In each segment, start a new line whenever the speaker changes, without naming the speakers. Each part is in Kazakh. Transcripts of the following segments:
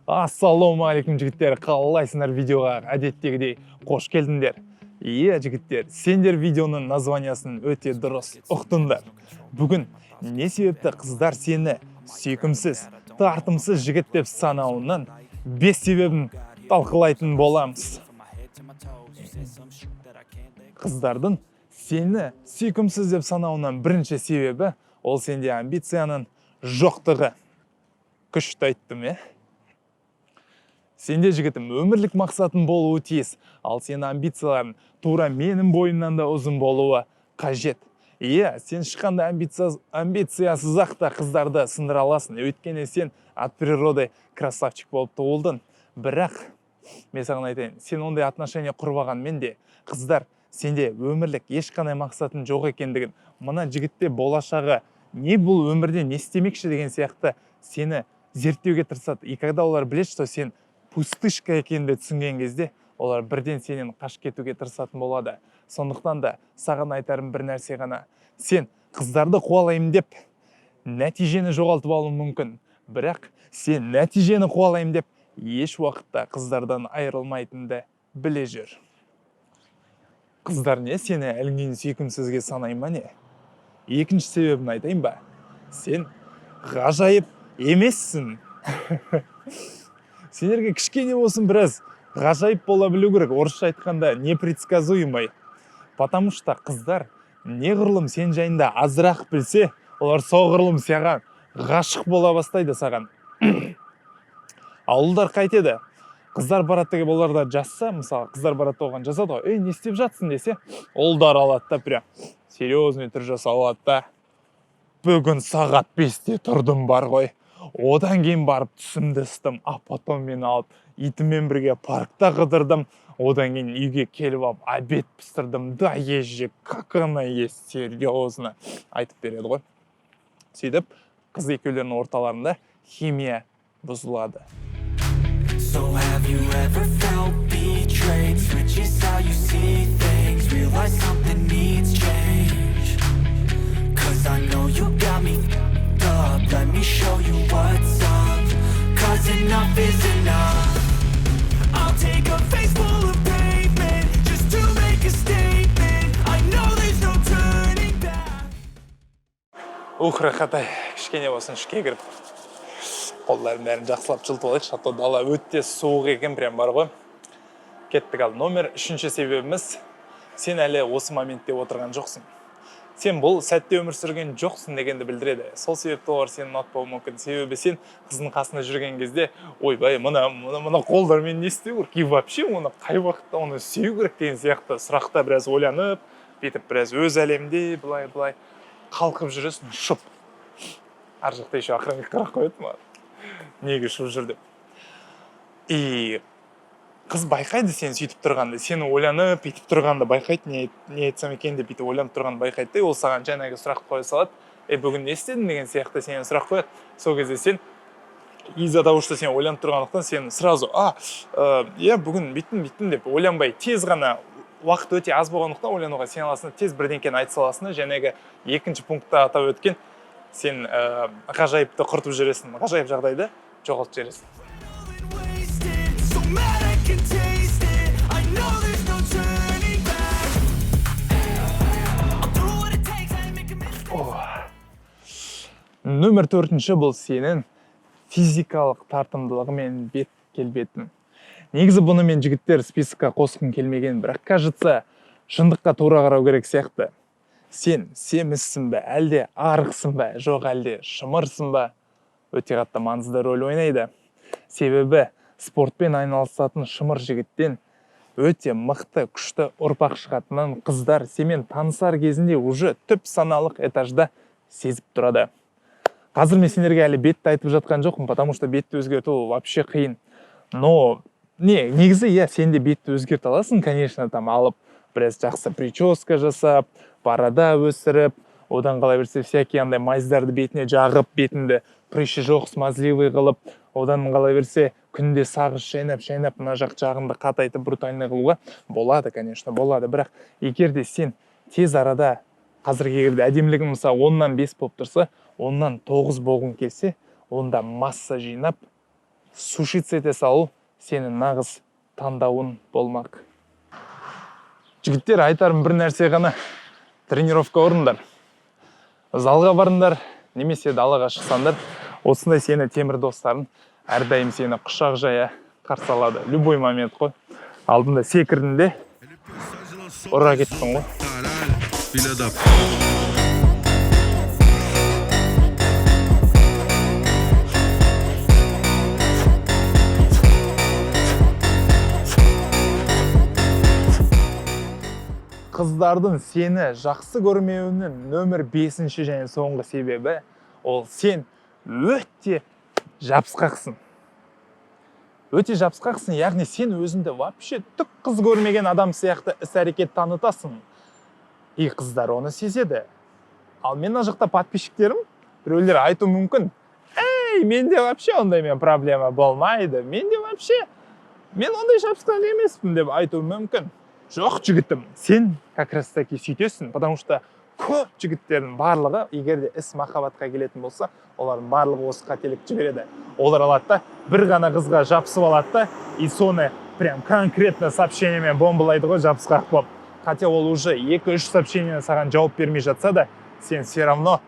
Ассалаумағалейкум жігіттер, қалайсыңдар? Видеоға әдеттегідей қош келдіңдер. Жігіттер, сендер видеоның названиясын өте дұрыс ұқтыңдар. Бүгін не себепті қыздар сені сүйкімсіз, тартымсыз жігіт деп санауынан 5 себебін талқылайтын боламыз. Қыздардың сені сүйкімсіз деп санауынан бірінші себебі ол сенде амбицияның жоқтығы. Күшті айттым, Сенде жігітім өмірлік мақсатың болуы тиіс, ал сен амбицияларың тура менің бойымнан да ұзын болуы қажет. Сен шыққанда амбициясыз-ақ та қыздарды сындыра аласың. Өйткені сен от природы красавчик болып туылдың. Бірақ, мен саған айтайын, сен ондай отношения құрбағанмен де, қыздар сенде өмірлік ешқандай мақсатың жоқ екендігін, мына жігітте болашағы не бұл өмірде не істемекші деген сияқты сені зерттеуге тырысады. И когда олар біледі, что сен пустышка екенді түсінген кезде, олар бірден сенен қашып кетуге тырысатын болады. Сондықтан да саған айтарым бір нәрсе ғана. Сен қыздарды қуалаймын деп нәтижені жоғалтып алуы мүмкін. Бірақ сен нәтижені қуалаймын деп еш уақытта қыздардан айырылмайтынды біле жүр. Қыздар не сені әлгінен сүйкімсізге санай ма не? Екінші себебін айтайын ба? Сен ғажайып емессің. Сендерге кішкене болсын біраз ғажайып бола білу керек. Орысша айтқанда непредсказуемый. Потому что қыздар неғұрлым сен жайында азырақ білсе, олар соғұрлым саған ғашық бола бастайды саған. Ауылдар қайтеді. Қыздар бараттығы оларда жазса, мысалы, қыздар баратты оған жазады ғой, не істеп жатсың десе, олдар алады да, прям серьезный түр жасап алады да. Бүгін сағат 5-те тұрдым бар ғой. Одан кейін барып түсімді істім, потом мен алып итіммен бірге паркта қыдырдым. Одан кейін үйге келіп алып обед пістірдім. Да, езжі, как она есть, серьезно айтып береді ғой. Сөйтіп, қыз екеулерінің орталарында химия бұзылады.
So have you ever felt betrayed? Switches how you see things. Realize something needs change. Cause I know you got me f***ed up. Let me show you what's up. Cause enough is enough. I'll take a face full of pavement just to make a statement. I know there's no turning back.
Рахатай, кішкене болсын ішке кіріп. Қолдарын бәрін жақсылап жылтып алайық, шатто дала өтте суық екен, прям бар ғой. Кеттік ал. Номер 3-ші себебіміз, сен әлі осы моментте отырған жоқсың. Сен бұл сәтте өмір сүрген жоқсың дегенді білдіреді. Сол себепті олар сені ұнатпауы мүмкін. Себебі сен қыздың қасында жүрген кезде, ойбай, мына қолдармен не істеу керек? И вообще оны қай уақытта оны сүю керек деген сияқты сұрақта біраз ойланып, бетіп біраз өз әлемде былай қалқып жүресің, шып. Ар жақта еще охранник қарап қояды ма? Неге шып жүр деп. И қыз байқайды сені сөйтіп тұрғанды, сені ойланып, бүйтіп тұрғанды байқайды, не айтсам екен деп бүйтіп ойланып тұрғанды байқайды, ол саған жаңағы сұрақ қоя салады. Бүгін не істедің деген сияқты сенен сұрақ қояды. Сол кезде сен из-за того, что сен ойланып тұрғандықтан сен сразу, бүгін бүйттім деп ойланбай, тез ғана уақыт өте аз болғандықтан ойлануға сен аласың, тез бірдеңкені айта саласың, жаңағы екінші пунктта атап өткен сен ғажайыпты құртып жүресің, ғажайып жағдайды жоғалтып жібересің. Нөмір 4-ші бұл сенің физикалық тартымдылығы мен бет келбетің. Негізі бұны мен жігіттер списокқа қосқым келмеген, бірақ кажется, шындыққа тура қарау керек сияқты. Сен семізсің бе, әлде арықсың ба, жоқ әлде шымырсың ба, өте қатты маңызды рөл ойнайды. Себебі спортпен айналысатын шымыр жігіттен өте мықты, күшті ұрпақ шығатынын қыздар семен танысар кезінде уже түп саналық этажда сезіп тұрады. Қазір мен сендерге әлі бетті айтып жатқан жоқпын, потому что бетті өзгерту вообще қиын. Но негізі сен де бетті өзгерте аласың, конечно, там алып біраз жақсы прическа жасап, борода өсіріп, одан қалай берсе всякие андай майздарды бетіне жағып, бетінді прыщи жоқ, смазливый қылып, одан қалай берсе күнде сағыз шайнап, мына жағыңды қатайтып, брутальный қылуға болады, конечно, болады. Бірақ егер де сен тез арада қазіргі егерде әдемілігің мысалы 10-нан 5 болып тұрса, 10-нан 9 болғың келсе, онда масса жинап, сушиться ете салу сенің нағыз таңдауын болмақ. Жігіттер, айтарым бір нәрсе ғана: тренировка орындар, залға барыңдар, немесе далаға шықсаңдар, осындай сені темір достарын әрдайым сені құшақ жая қарсы алады. Любой момент қой. Алдында секірдіңде ұра кеттің ғой. Қыздардың сені жақсы көрмеуінің нөмір 5-ші және соңғы себебі ол сен өте жабысқақсың. Өте жабысқақсың, яғни сен өзіңді вообще түк қыз көрмеген адам сияқты іс-әрекет танытасың. И қыздар оны сезеді. Ал мен мына жақта подписчиктерім біреулер айту мүмкін: "Ей, менде вообще ондаймен проблема болмайды. Менде вообще мен ондай жабысқақ емеспін" деп айту мүмкін. Жоқ, жігітім, сен как раз таки сөйтесің, потому что көп жігіттердің барлығы, егер де іс махаббатқа келетін болса, олардың барлығы осы қателікті жібереді. Олар алады да, бір ғана қызға жабысып алады да, и соны прям конкретно сообщениемен бомбалайды ғой, жабысқақ болып. Хотя ол уже 2-3 сообщениені саған жауап бермей жатса да, сен все равно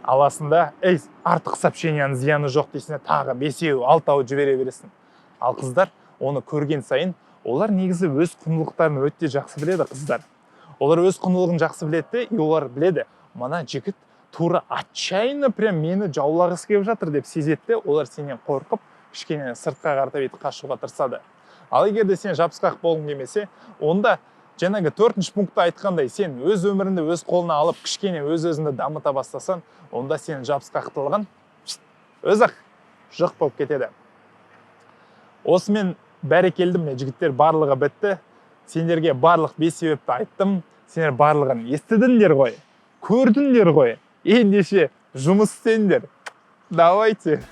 аласында, ей, артық сообщенияның зияны жоқ дейсің, тағы 5-6 жібере бересің. Ал қыздар оны көрген сайын, олар негізі өз құндылықтарын өте жақсы біледі, қыздар. Олар өз құндылығын жақсы біледі, и олар біледі, мына жігіт тура отчаянно прям мені жаулағысы келіп жатыр деп сезетті, олар сенен қорқып, кішкене сыртқа қаратып етіп қашуға тырысады. Ал егер де сен жабысқақ болғың келмесе, онда жаңағы 4-ші пунктта айтқандай, сен өз өміріңді өз қолына алып, кішкене өз-өзіңді дамыта бастасан, онда сен жабысқақтылығын өз-ақ жоқ болып кетеді. Осымен бәрекелді, міне жігіттер, барлығы бітті. Сендерге барлық 5 себепті айттым. Сендер барлығын естідіңдер ғой, көрдіңдер ғой. Ендеше жұмыс істеңдер. Давайте.